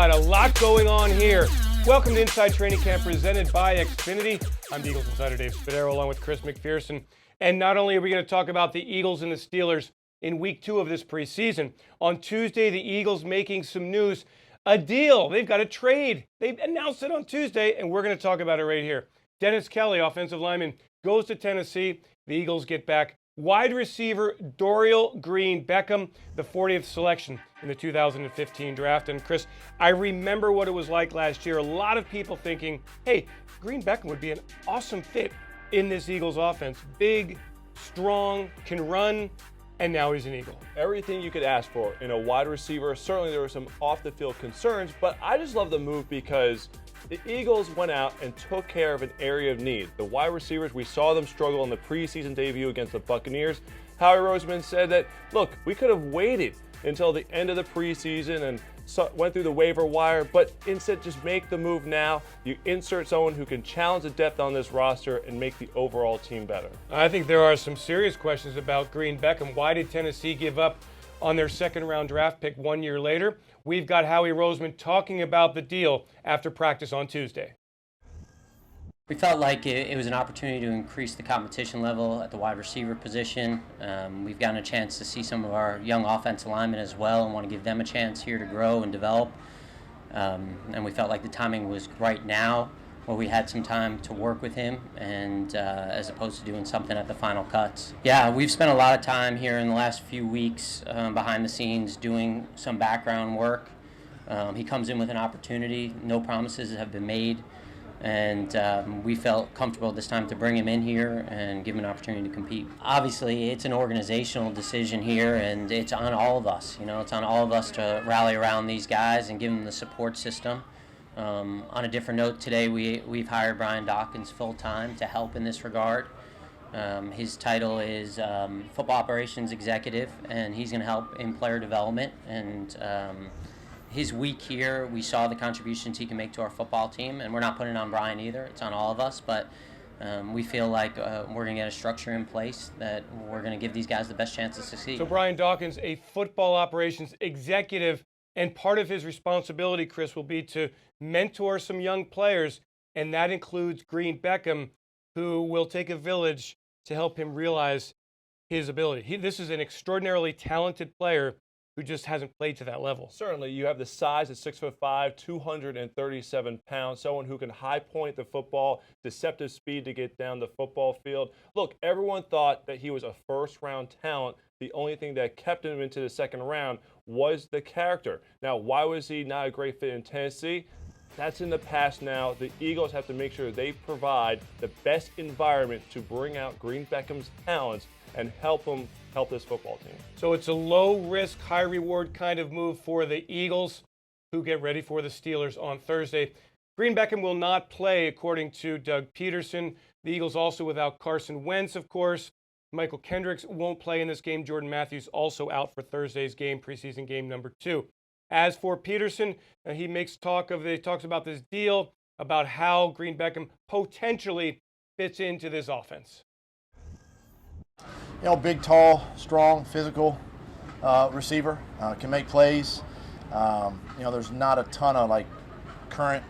got a lot going on here. Welcome to Inside Training Camp presented by Xfinity. I'm the Eagles Insider Dave Spadaro along with Chris McPherson. And not only are we going to talk about the Eagles and the Steelers in week 2 of this preseason, on Tuesday the Eagles making some news, a deal. They've got a trade. They've announced it on Tuesday, and we're going to talk about it right here. Dennis Kelly, offensive lineman, goes to Tennessee. The Eagles get back wide receiver Dorial Green-Beckham, the 40th selection in the 2015 draft. And Chris, I remember what it was like last year. A lot of people thinking, hey, Green-Beckham would be an awesome fit in this Eagles offense. Big, strong, can run, and now he's an Eagle. Everything you could ask for in a wide receiver. Certainly there were some off-the-field concerns, but I just love the move because the Eagles went out and took care of an area of need. The wide receivers, we saw them struggle in the preseason debut against the Buccaneers. Howie Roseman said that, look, we could have waited until the end of the preseason and went through the waiver wire, but instead just make the move now. You insert someone who can challenge the depth on this roster and make the overall team better. I think there are some serious questions about Green-Beckham. Why did Tennessee give up on their second-round draft pick 1 year later? We've got Howie Roseman talking about the deal after practice on Tuesday. We felt like it was an opportunity to increase the competition level at the wide receiver position. We've gotten a chance to see some of our young offensive linemen as well and want to give them a chance here to grow and develop. And we felt like the timing was right now where we had some time to work with him and as opposed to doing something at the final cuts. Yeah, we've spent a lot of time here in the last few weeks behind the scenes doing some background work. He comes in with an opportunity. No promises have been made. And we felt comfortable this time to bring him in here and give him an opportunity to compete. Obviously, it's an organizational decision here, and it's on all of us. You know, it's on all of us to rally around these guys and give them the support system. On a different note, today we've hired Brian Dawkins full-time to help in this regard. His title is Football Operations Executive, and he's going to help in player development. And his week here, we saw the contributions he can make to our football team, and we're not putting it on Brian either. It's on all of us, but we feel like we're going to get a structure in place that we're going to give these guys the best chance to succeed. So Brian Dawkins, a football operations executive, and part of his responsibility, Chris, will be to mentor some young players, and that includes Green-Beckham, who will take a village to help him realize his ability. This is an extraordinarily talented player who just hasn't played to that level. Certainly, you have the size at 6'5", 237 pounds, someone who can high point the football, deceptive speed to get down the football field. Look, everyone thought that he was a first-round talent. The only thing that kept him into the second round was the character. Now, why was he not a great fit in Tennessee? That's in the past now. The Eagles have to make sure they provide the best environment to bring out Green-Beckham's talents and help this football team. So it's a low-risk, high-reward kind of move for the Eagles, who get ready for the Steelers on Thursday. Green-Beckham will not play, according to Doug Peterson. The Eagles also without Carson Wentz, of course. Michael Kendricks won't play in this game. Jordan Matthews also out for Thursday's game, preseason game number 2. As for Peterson, he talks about this deal, about how Green-Beckham potentially fits into this offense. You know, big, tall, strong, physical receiver, can make plays. You know, there's not a ton of current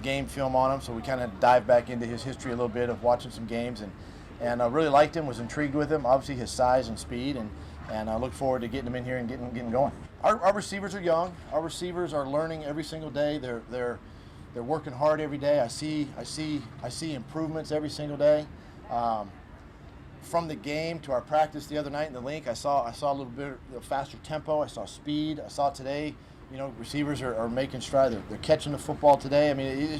game film on him, so we kind of dive back into his history a little bit of watching some games, and I really liked him, was intrigued with him. Obviously, his size and speed, and I look forward to getting him in here and getting going. Our receivers are young. Our receivers are learning every single day. They're working hard every day. I see improvements every single day. From the game to our practice the other night in the link, I saw a little bit of faster tempo. I saw speed. I saw today, you know, receivers are making stride. They're catching the football today. I mean,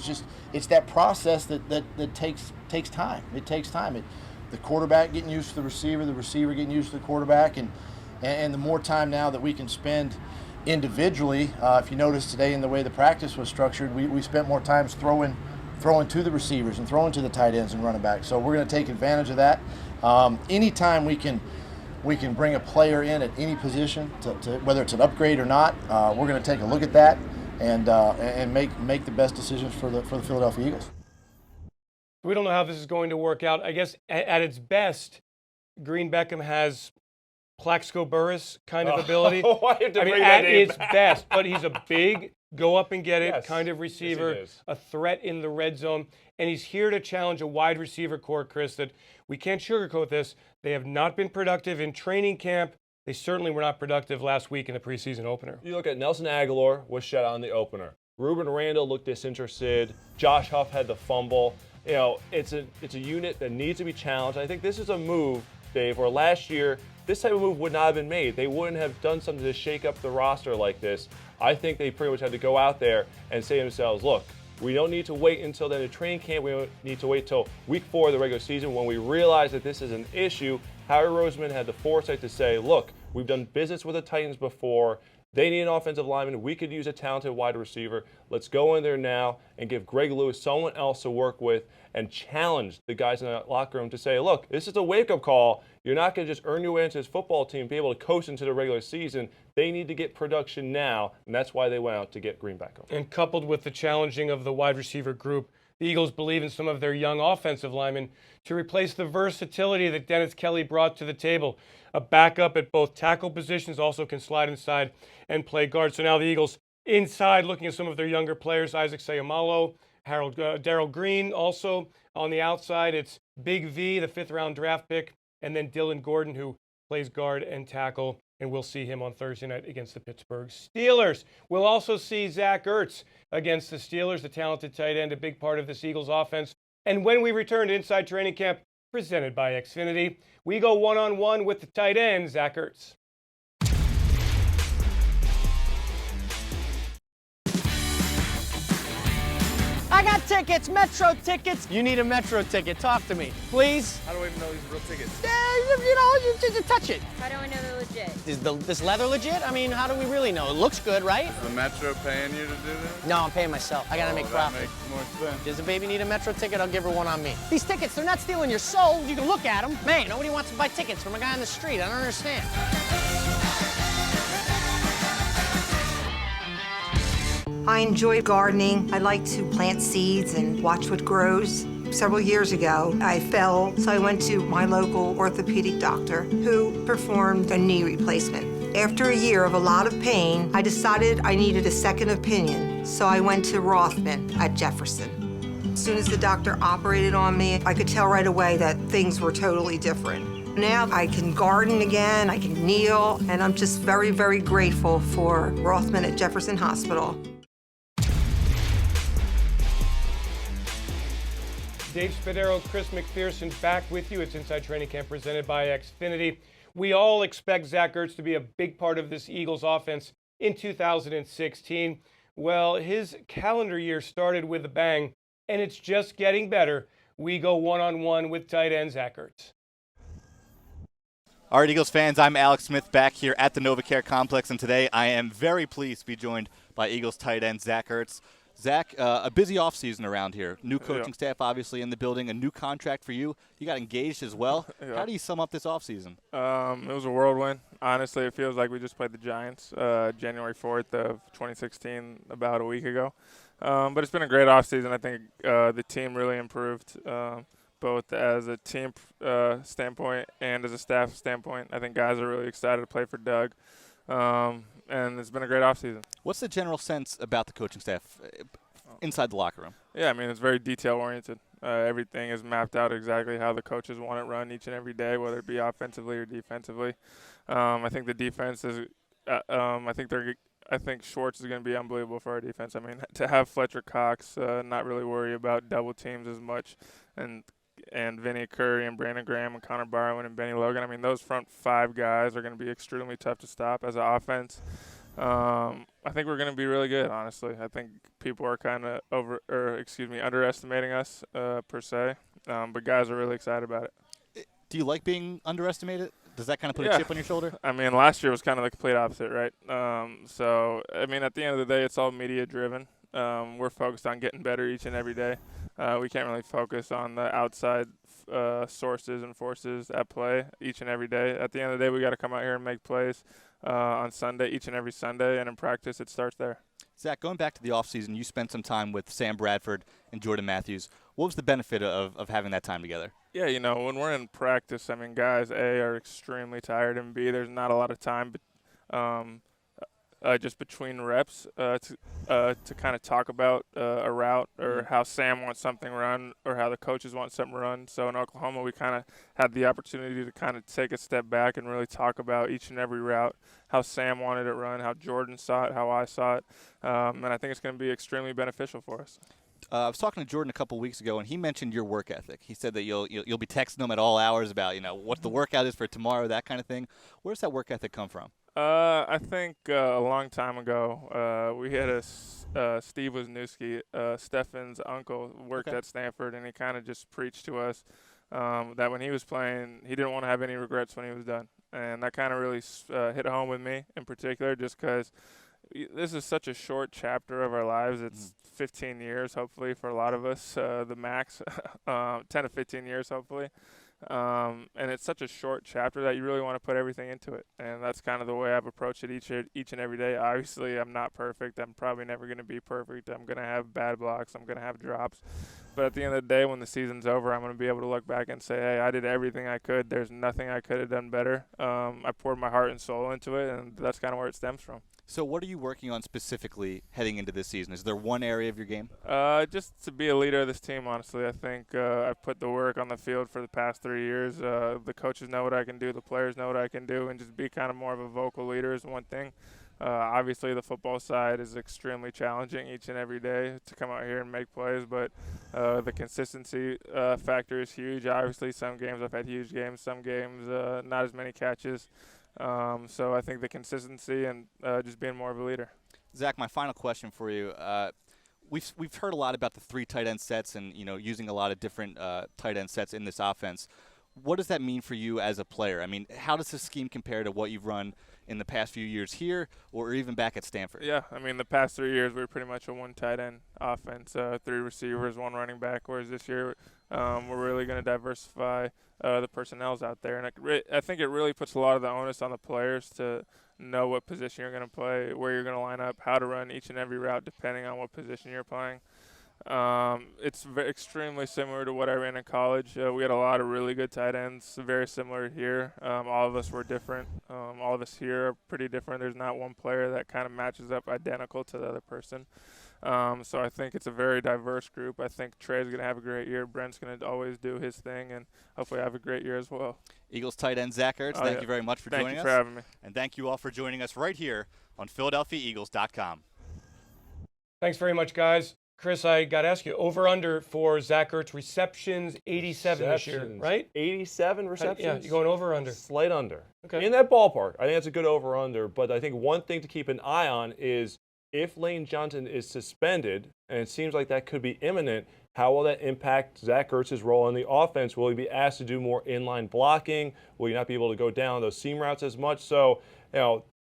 it's that process that takes time. It takes time. The quarterback getting used to the receiver getting used to the quarterback, and the more time now that we can spend individually. If you notice today in the way the practice was structured, we spent more time throwing to the receivers and throwing to the tight ends and running back. So we're going to take advantage of that. Anytime we can bring a player in at any position, to whether it's an upgrade or not, we're going to take a look at that and make the best decisions for the Philadelphia Eagles. We don't know how this is going to work out. I guess at its best, Green-Beckham has Plaxico Burress kind of ability. I have to I mean, bring at that name its back. best, but he's a big, go up and get it Yes. kind of Yes, receiver, he is. a threat in the red zone. And he's here to challenge a wide receiver core, Chris, that we can't sugarcoat this. They have not been productive in training camp. They certainly were not productive last week in the preseason opener. You look at Nelson Aguilar was shut out in the opener. Ruben Randall looked disinterested. Josh Huff had the fumble. You know, it's a unit that needs to be challenged. I think this is a move, Dave, where last year this type of move would not have been made. They wouldn't have done something to shake up the roster like this. I think they pretty much had to go out there and say to themselves, look, we don't need to wait until the end of training camp. We don't need to wait till week 4 of the regular season when we realize that this is an issue. Howie Roseman had the foresight to say, look, we've done business with the Titans before. They need an offensive lineman. We could use a talented wide receiver. Let's go in there now and give Greg Lewis someone else to work with and challenge the guys in the locker room to say, look, this is a wake-up call. You're not going to just earn your way into this football team, be able to coast into the regular season. They need to get production now, and that's why they went out to get Green-Beckham. And coupled with the challenging of the wide receiver group, the Eagles believe in some of their young offensive linemen to replace the versatility that Dennis Kelly brought to the table. A backup at both tackle positions, also can slide inside and play guard. So now the Eagles inside, looking at some of their younger players, Isaac Sayamalo, Daryl Green. Also on the outside, it's Big V, the 5th-round draft pick, and then Dylan Gordon, who plays guard and tackle, and we'll see him on Thursday night against the Pittsburgh Steelers. We'll also see Zach Ertz against the Steelers, the talented tight end, a big part of this Eagles offense. And when we return to Inside Training Camp, presented by Xfinity, we go one-on-one with the tight end, Zach Ertz. I got tickets, Metro tickets. You need a Metro ticket. Talk to me, please. How do we even know these are real tickets? You just touch it. How do I know they're legit? Is this leather legit? I mean, how do we really know? It looks good, right? Is the Metro paying you to do this? No, I'm paying myself. I gotta make that profit. makes more sense. Does the baby need a Metro ticket? I'll give her one on me. These tickets, they're not stealing your soul. You can look at them. Man, nobody wants to buy tickets from a guy on the street. I don't understand. I enjoy gardening. I like to plant seeds and watch what grows. Several years ago, I fell, so I went to my local orthopedic doctor who performed a knee replacement. After a year of a lot of pain, I decided I needed a second opinion, so I went to Rothman at Jefferson. As soon as the doctor operated on me, I could tell right away that things were totally different. Now I can garden again, I can kneel, and I'm just very, very grateful for Rothman at Jefferson Hospital. Dave Spadaro, Chris McPherson back with you. It's Inside Training Camp presented by Xfinity. We all expect Zach Ertz to be a big part of this Eagles offense in 2016. Well, his calendar year started with a bang, and it's just getting better. We go one-on-one with tight end Zach Ertz. All right, Eagles fans, I'm Alex Smith back here at the NovaCare Complex, and today I am very pleased to be joined by Eagles tight end Zach Ertz. Zach, a busy offseason around here. New coaching staff obviously in the building, a new contract for you. You got engaged as well. Yeah. How do you sum up this offseason? It was a whirlwind. Honestly, it feels like we just played the Giants January 4th of 2016, about a week ago. But it's been a great offseason. I think the team really improved, both as a team standpoint and as a staff standpoint. I think guys are really excited to play for Doug. And it's been a great offseason. What's the general sense about the coaching staff inside the locker room? Yeah, I mean, it's very detail-oriented. Everything is mapped out exactly how the coaches want it run each and every day, whether it be offensively or defensively. I think the defense is I think Schwartz is going to be unbelievable for our defense. I mean, to have Fletcher Cox not really worry about double teams as much, and Vinny Curry and Brandon Graham and Connor Barwin and Benny Logan. I mean, those front 5 guys are going to be extremely tough to stop as an offense. I think we're going to be really good, honestly. I think people are kind of underestimating us per se, but guys are really excited about it. Do you like being underestimated? Does that kind of put a chip on your shoulder? I mean, last year was kind of the complete opposite, right? So, I mean, at the end of the day, it's all media-driven. We're focused on getting better each and every day. We can't really focus on the outside sources and forces at play each and every day. At the end of the day, we got to come out here and make plays on Sunday, each and every Sunday, and in practice, it starts there. Zach, going back to the offseason, you spent some time with Sam Bradford and Jordan Matthews. What was the benefit of having that time together? Yeah, you know, when we're in practice, I mean, guys, A, are extremely tired, and B, there's not a lot of time just between reps to kind of talk about a route or how Sam wants something run or how the coaches want something run. So in Oklahoma, we kind of had the opportunity to kind of take a step back and really talk about each and every route, how Sam wanted it run, how Jordan saw it, how I saw it, and I think it's going to be extremely beneficial for us. I was talking to Jordan a couple weeks ago, and he mentioned your work ethic. He said that you'll be texting him at all hours about what the workout is for tomorrow, that kind of thing. Where's that work ethic come from? I think a long time ago, we had Steve Wisniewski, Stefan's uncle, worked at Stanford, and he kind of just preached to us that when he was playing, he didn't want to have any regrets when he was done. And that kind of really hit home with me in particular, just because this is such a short chapter of our lives. It's 15 years, hopefully, for a lot of us, the max, 10 to 15 years, hopefully. And it's such a short chapter that you really want to put everything into it. And that's kind of the way I've approached it each and every day. Obviously, I'm not perfect. I'm probably never going to be perfect. I'm going to have bad blocks. I'm going to have drops. But at the end of the day, when the season's over, I'm going to be able to look back and say, hey, I did everything I could. There's nothing I could have done better. I poured my heart and soul into it, and that's kind of where it stems from. So what are you working on specifically heading into this season? Is there one area of your game? Just to be a leader of this team, honestly. I think I've put the work on the field for the past 3 years. The coaches know what I can do. The players know what I can do. And just be kind of more of a vocal leader is one thing. Obviously, the football side is extremely challenging each and every day to come out here and make plays. But the consistency factor is huge. Obviously, some games I've had huge games. Some games not as many catches. So I think the consistency and just being more of a leader. Zach, my final question for you. We've heard a lot about the 3 tight end sets and using a lot of different tight end sets in this offense. What does that mean for you as a player? I mean, how does this scheme compare to what you've run in the past few years here or even back at Stanford? Yeah, I mean, the past 3 years we were pretty much a 1 tight end offense, 3 receivers, 1 running back, whereas this year we're really going to diversify the personnels out there. And I think it really puts a lot of the onus on the players to know what position you're going to play, where you're going to line up, how to run each and every route depending on what position you're playing. It's extremely similar to what I ran in college. We had a lot of really good tight ends, very similar here. All of us were different. All of us here are pretty different. There's not one player that kind of matches up identical to the other person. So I think it's a very diverse group. I think Trey's going to have a great year. Brent's going to always do his thing, and hopefully have a great year as well. Eagles tight end Zach Ertz, thank you very much for joining us. Thank you for having me. And thank you all for joining us right here on PhiladelphiaEagles.com. Thanks very much, guys. Chris, I got to ask you, over-under for Zach Ertz receptions, 87 this year, right? 87 receptions? Yeah, you going over or under? Slight under. Okay. In that ballpark. I think that's a good over-under, but I think one thing to keep an eye on is if Lane Johnson is suspended, and it seems like that could be imminent, how will that impact Zach Ertz's role in the offense? Will he be asked to do more inline blocking? Will he not be able to go down those seam routes as much? So,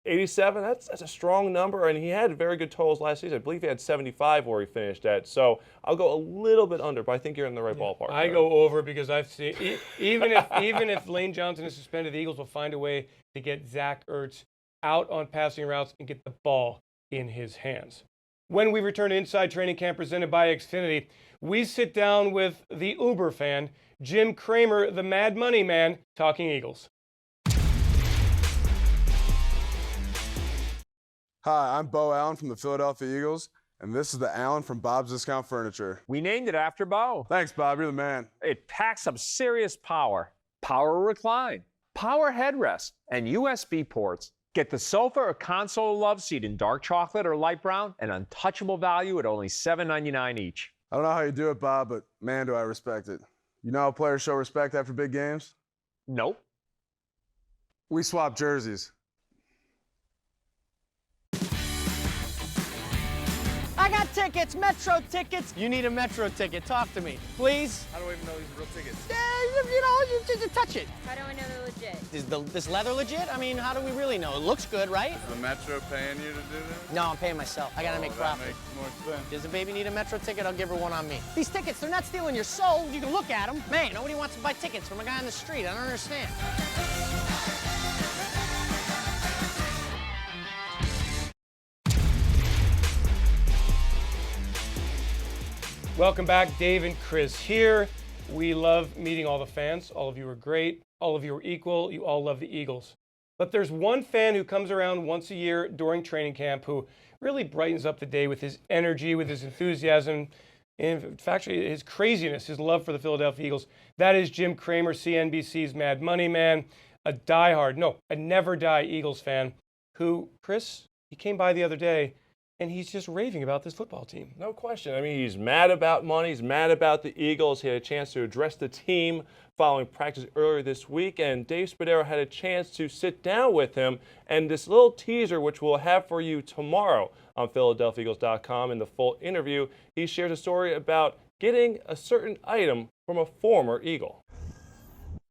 87, that's a strong number, and he had very good totals last season. I believe he had 75 where he finished at. So I'll go a little bit under, but I think you're in the right ballpark. I go over because I've seen even if Lane Johnson is suspended, the Eagles will find a way to get Zach Ertz out on passing routes and get the ball in his hands. When we return to Inside Training Camp presented by Xfinity, we sit down with the Uber fan, Jim Cramer, the Mad Money Man, talking Eagles. Hi, I'm Bo Allen from the Philadelphia Eagles, and this is the Allen from Bob's Discount Furniture. We named it after Bo. Thanks, Bob. You're the man. It packs some serious power. Power recline, power headrest, and USB ports. Get the sofa or console love seat in dark chocolate or light brown, an untouchable value at only $7.99 each. I don't know how you do it, Bob, but man, do I respect it. You know how players show respect after big games? Nope. We swap jerseys. I got tickets, Metro tickets. You need a Metro ticket. Talk to me, please. How do I even know these are real tickets? You just touch it. How do I know they're legit? Is this leather legit? I mean, how do we really know? It looks good, right? Is the Metro paying you to do this? No, I'm paying myself. I gotta make profit. That makes more sense. Does the baby need a Metro ticket? I'll give her one on me. These tickets, they're not stealing your soul. You can look at them. Man, nobody wants to buy tickets from a guy on the street. I don't understand. Welcome back, Dave and Chris here. We love meeting all the fans. All of you are great. All of you are equal. You all love the Eagles. But there's one fan who comes around once a year during training camp who really brightens up the day with his energy, with his enthusiasm, and in fact, his craziness, his love for the Philadelphia Eagles. That is Jim Cramer, CNBC's Mad Money man, a never die Eagles fan who, Chris, he came by the other day and he's just raving about this football team. No question. I mean, he's mad about money. He's mad about the Eagles. He had a chance to address the team following practice earlier this week, and Dave Spadaro had a chance to sit down with him. And this little teaser, which we'll have for you tomorrow on PhiladelphiaEagles.com in the full interview, he shares a story about getting a certain item from a former Eagle.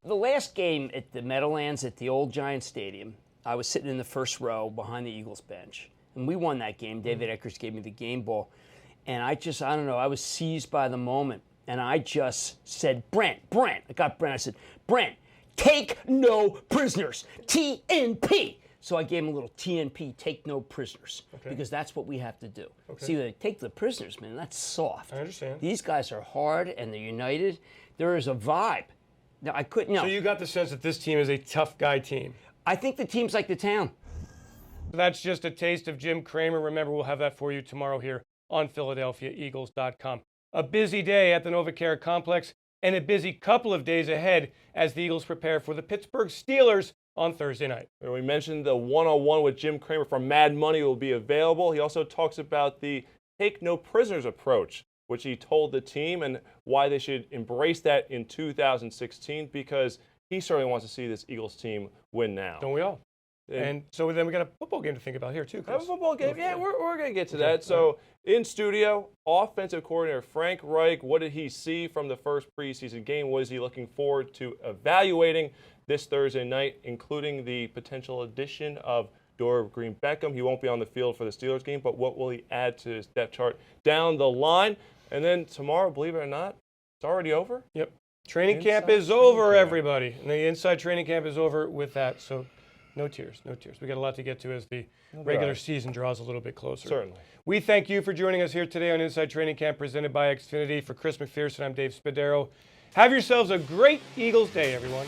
The last game at the Meadowlands at the old Giant Stadium, I was sitting in the first row behind the Eagles bench. And we won that game. David Eckers gave me the game ball. And I don't know, I was seized by the moment. And I just said, Brent, I got Brent. I said, Brent, take no prisoners. TNP. So I gave him a little TNP, take no prisoners. Okay. Because that's what we have to do. Okay. See, they take the prisoners, man, that's soft. I understand. These guys are hard and they're united. There is a vibe. Now, I couldn't, no. So you got the sense that this team is a tough guy team? I think the team's like the town. That's just a taste of Jim Cramer. Remember, we'll have that for you tomorrow here on PhiladelphiaEagles.com. A busy day at the NovaCare Complex and a busy couple of days ahead as the Eagles prepare for the Pittsburgh Steelers on Thursday night. And we mentioned the one-on-one with Jim Cramer from Mad Money will be available. He also talks about the take no prisoners approach, which he told the team, and why they should embrace that in 2016, because he certainly wants to see this Eagles team win now. Don't we all? And so then we got a football game to think about here too, Chris. A football game, yeah, we're going to get to that. So in studio, offensive coordinator Frank Reich, what did he see from the first preseason game? What is he looking forward to evaluating this Thursday night, including the potential addition of Dorial Green-Beckham? He won't be on the field for the Steelers game, but what will he add to his depth chart down the line? And then tomorrow, believe it or not, it's already over. Yep. Training camp is over, everybody. And the inside training camp is over with that. So no tears, no tears. We got a lot to get to as the regular season draws a little bit closer. Certainly. We thank you for joining us here today on Inside Training Camp presented by Xfinity. For Chris McPherson, I'm Dave Spadaro. Have yourselves a great Eagles day, everyone.